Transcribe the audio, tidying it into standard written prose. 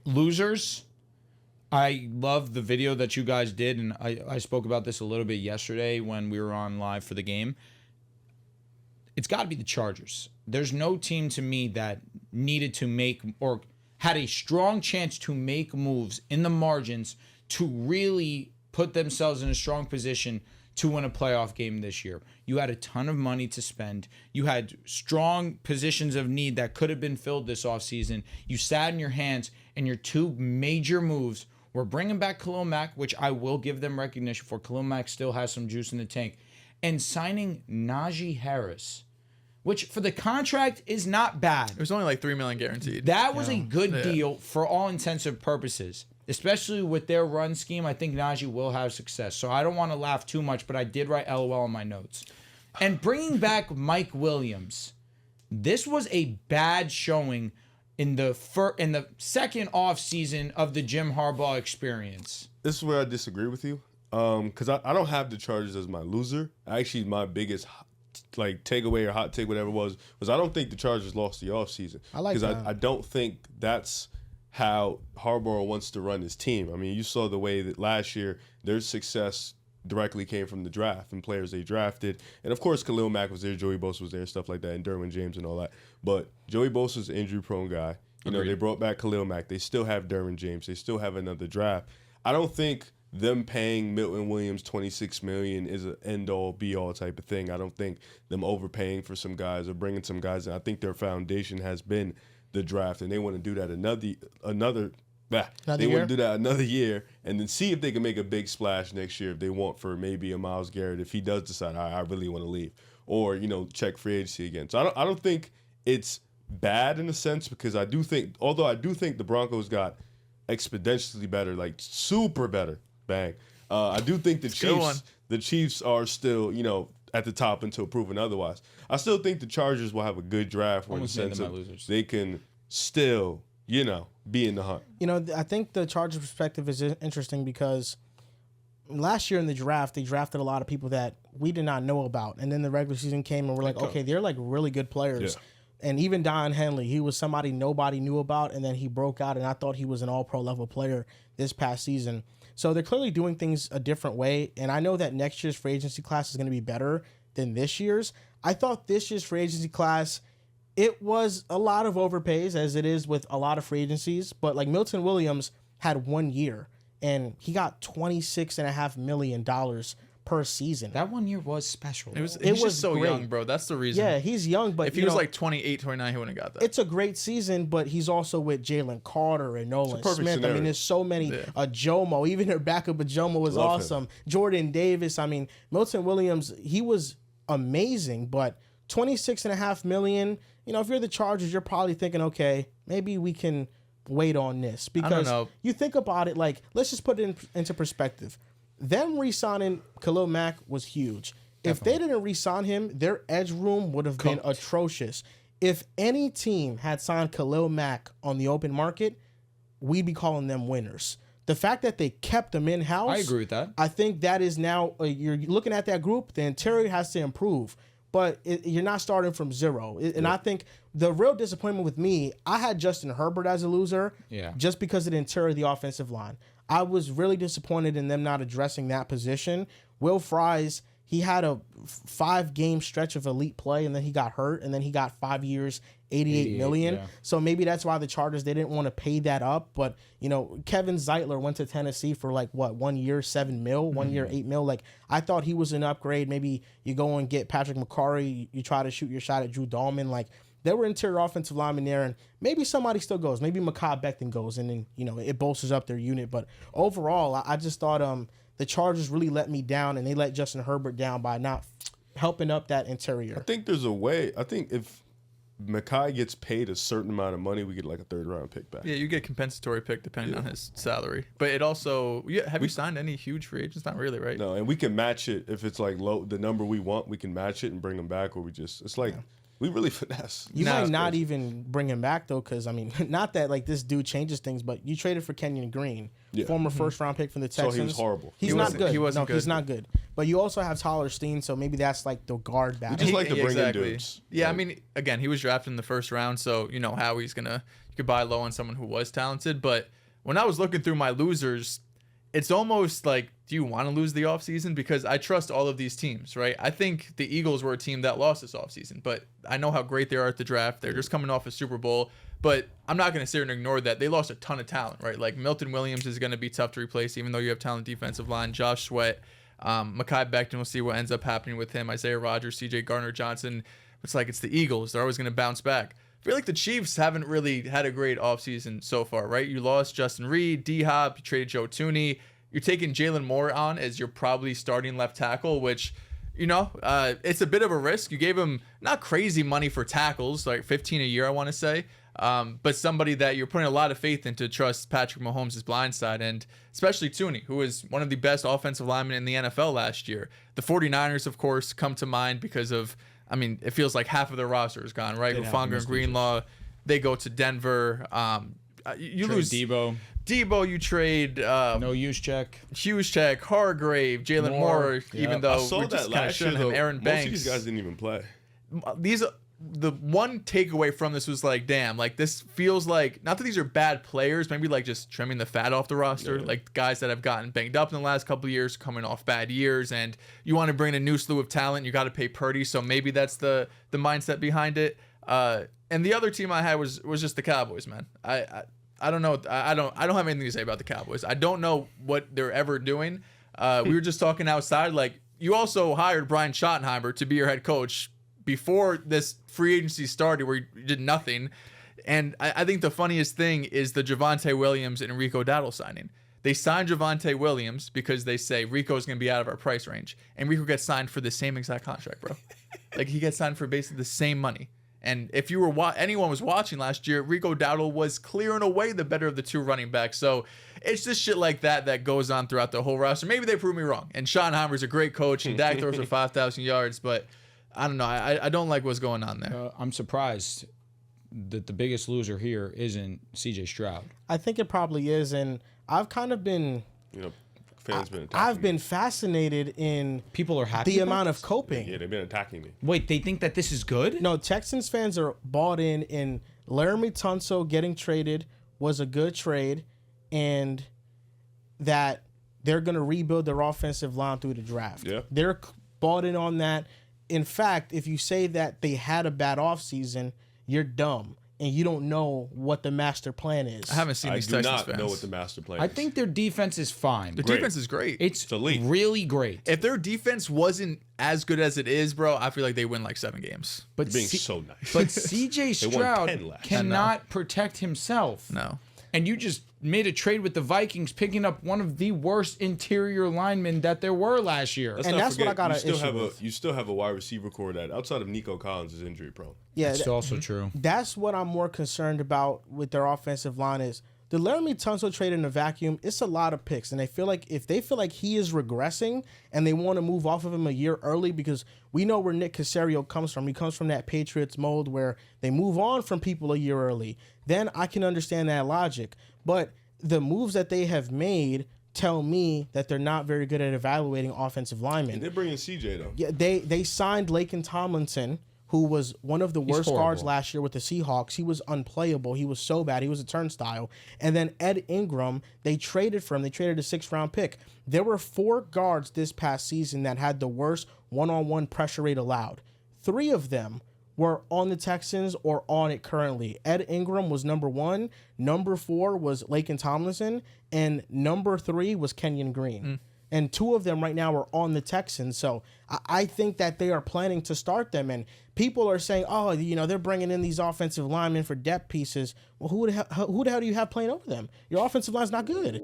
Losers. I love the video that you guys did, and I spoke about this a little bit yesterday when we were on live for the game. It's got to be the Chargers. There's no team to me that needed to make or had a strong chance to make moves in the margins to really put themselves in a strong position to win a playoff game this year. You had a ton of money to spend. You had strong positions of need that could have been filled this offseason. You sat in your hands, and your two major moves were bringing back Khalil Mack, which I will give them recognition for. Khalil Mack still has some juice in the tank. And signing Najee Harris, which for the contract is not bad. It was only like $3 million guaranteed. That was a good deal for all intensive purposes. Especially with their run scheme, I think Najee will have success. So I don't want to laugh too much, but I did write LOL in my notes. And bringing back Mike Williams, this was a bad showing in the second off season of the Jim Harbaugh experience. This is where I disagree with you, because I don't have the Chargers as my loser. Actually, my biggest takeaway or hot take, whatever it was I don't think the Chargers lost the offseason. I like that. Because I don't think that's how Harbaugh wants to run his team. I mean, you saw the way that last year their success directly came from the draft and players they drafted. And, of course, Khalil Mack was there, Joey Bosa was there, stuff like that, and Derwin James and all that. But Joey Bosa's an injury-prone guy. You know, they brought back Khalil Mack. They still have Derwin James. They still have another draft. I don't think them paying Milton Williams $26 million is an end-all, be-all type of thing. I don't think them overpaying for some guys or bringing some guys in. I think their foundation has been the draft, and they want to do that another year, and then see if they can make a big splash next year if they want for maybe a Myles Garrett if he does decide I really want to leave, or check free agency again. So I don't think it's bad in a sense, because I do think the Broncos got exponentially better, like super better. Bang. I do think the Chiefs are still at the top until proven otherwise. I still think the Chargers will have a good draft in the sense of they can still, be in the hunt. I think the Chargers' perspective is interesting because last year in the draft, they drafted a lot of people that we did not know about. And then the regular season came and we're like, okay, they're like really good players. Yeah. And even Don Henley, he was somebody nobody knew about, and then he broke out, and I thought he was an all-pro level player this past season. So they're clearly doing things a different way, and I know that next year's free agency class is going to be better than this year's. I thought this year's free agency class, it was a lot of overpays, as it is with a lot of free agencies, but like Milton Williams had 1 year, and he got $26.5 million per season. That 1 year was special. He's just so great. Young, bro. That's the reason. Yeah, he's young, but if he was like 28, 29, he wouldn't have got that. It's a great season, but he's also with Jalen Carter and Nolan Smith. Scenario. I mean, there's so many. Jomo, even their backup of Jomo was awesome. Him. Jordan Davis. I mean, Milton Williams, he was amazing, but $26.5 million. If you're the Chargers, you're probably thinking, okay, maybe we can wait on this, because you think about it. Like, let's just put it into perspective. Them re-signing Khalil Mack was huge. Definitely. If they didn't re-sign him, their edge room would have been atrocious. If any team had signed Khalil Mack on the open market, we'd be calling them winners. The fact that they kept them in-house, I agree with that. I think that is now, you're looking at that group, the interior has to improve. But you're not starting from zero. And I think the real disappointment with me, I had Justin Herbert as a loser just because of the interior of the offensive line. I was really disappointed in them not addressing that position. Will Fries, he had a 5-game stretch of elite play, and then he got hurt, and then he got 5 years, $88 million. Yeah. So maybe that's why the Chargers, they didn't want to pay that up. But, Kevin Zeitler went to Tennessee for 1 year, $7 million, 1 year, $8 million. I thought he was an upgrade. Maybe you go and get Patrick McCarry, you try to shoot your shot at Drew Dahlman. There were interior offensive linemen there, and maybe somebody still goes. Maybe Mekhi Becton goes, and then, it bolsters up their unit. But overall, I just thought the Chargers really let me down, and they let Justin Herbert down by not helping up that interior. I think there's a way. I think if Mekhi gets paid a certain amount of money, we get like a 3rd-round pick back. Yeah, you get a compensatory pick depending on his salary. But it also, have you signed any huge free agents? Not really, right? No, and we can match it if it's like low, the number we want. We can match it and bring them back, or we just it's like. Yeah. We really finesse. You might not even bring him back though, because I mean, not that like this dude changes things, but you traded for Kenyon Green, former first-round pick from the Texans. So he was horrible. He's not good. He wasn't good. He's not good. But you also have Tyler Steen, so maybe that's like the guard battle. We just like to bring in dudes. Yeah, I mean, again, he was drafted in the first round, so you know how he's gonna. You could buy low on someone who was talented, but when I was looking through my losers, it's almost like, do you want to lose the offseason? Because I trust all of these teams, right? I think the Eagles were a team that lost this offseason, but I know how great they are at the draft. They're just coming off a Super Bowl, but I'm not going to sit here and ignore that. They lost a ton of talent, right? Like Milton Williams is going to be tough to replace, even though you have talent defensive line. Josh Sweat, Mekhi Becton, we'll see what ends up happening with him. Isaiah Rodgers, CJ Gardner-Johnson. It's like it's the Eagles. They're always going to bounce back. I feel like the Chiefs haven't really had a great offseason so far, right? You lost Justin Reed, D-Hop, you traded Joe Tooney. You're taking Jalen Moore on as your probably starting left tackle, which, you know, it's a bit of a risk. You gave him not crazy money for tackles, like 15 a year, I want to say, but somebody that you're putting a lot of faith in to trust Patrick Mahomes' blind side, and especially Tooney, who was one of the best offensive linemen in the NFL last year. The 49ers, of course, come to mind because of, I mean, it feels like half of their roster is gone, right? Hufanga and Greenlaw, they go to Denver. You lose Debo, you trade no use check, Hargrave, Jalen Moore. Even though I saw we're just that kind of last year, showing him, though, Aaron most Banks. of these guys didn't even play. The one takeaway from this was like, damn, like this feels like, not that these are bad players, maybe like just trimming the fat off the roster, like guys that have gotten banged up in the last couple of years, coming off bad years, and you want to bring in a new slew of talent, you got to pay Purdy, so maybe that's the mindset behind it. And the other team I had was just the Cowboys, man. I don't know. I don't have anything to say about the Cowboys. I don't know what they're ever doing. We were just talking outside. Like, you also hired Brian Schottenheimer to be your head coach before this free agency started, where you did nothing. And I think the funniest thing is the Javonte Williams and Rico Dowdle signing. They signed Javonte Williams because they say Rico's going to be out of our price range, and Rico gets signed for the same exact contract, bro. Like, he gets signed for basically the same money. And if you were anyone was watching last year, Rico Dowdle was clear and away the better of the two running backs. So it's just shit like that goes on throughout the whole roster. Maybe they prove me wrong. And Schottenheimer's a great coach, and Dak throws for 5,000 yards. But I don't know. I don't like what's going on there. I'm surprised that the biggest loser here isn't C.J. Stroud. I think it probably is, and I've kind of been. I've been fascinated in people are happy the amount of coping. Yeah, they've been attacking me. Wait, they think that this is good? No, Texans fans are bought in Laramie Tunsil getting traded was a good trade, and that they're going to rebuild their offensive line through the draft. Yeah. They're bought in on that. In fact, if you say that they had a bad offseason, you're dumb. And you don't know what the master plan is. I haven't seen these Texans fans. I do not know what the master plan is. I think their defense is fine. Their defense is great. It's elite. Really great. If their defense wasn't as good as it is, bro, I feel like they win like 7 games. But being so nice. But C.J. Stroud cannot protect himself. No. And you just made a trade with the Vikings, picking up one of the worst interior linemen that there were last year. Let's and not that's forget, what I got to issue with. You still have a wide receiver core that, outside of Nico Collins, is injury prone. Yeah, that's also true. That's what I'm more concerned about with their offensive line is the Laramie Tunsil trade in a vacuum. It's a lot of picks, and they feel like if they feel like he is regressing and they want to move off of him a year early, because we know where Nick Caserio comes from. He comes from that Patriots mold where they move on from people a year early. Then I can understand that logic. But the moves that they have made tell me that they're not very good at evaluating offensive linemen. And they're bringing CJ, though. Yeah, they signed Laken Tomlinson, who was one of the worst guards last year with the Seahawks. He was unplayable. He was so bad. He was a turnstile. And then Ed Ingram, they traded for him. They traded a 6th-round pick. There were 4 guards this past season that had the worst one-on-one pressure rate allowed. 3 of them were on the Texans or on it currently. Ed Ingram was number 1. Number 4 was Laken Tomlinson. And number 3 was Kenyon Green. And 2 of them right now are on the Texans. So I think that they are planning to start them. And people are saying, oh, they're bringing in these offensive linemen for depth pieces. Well, who the hell do you have playing over them? Your offensive line's not good.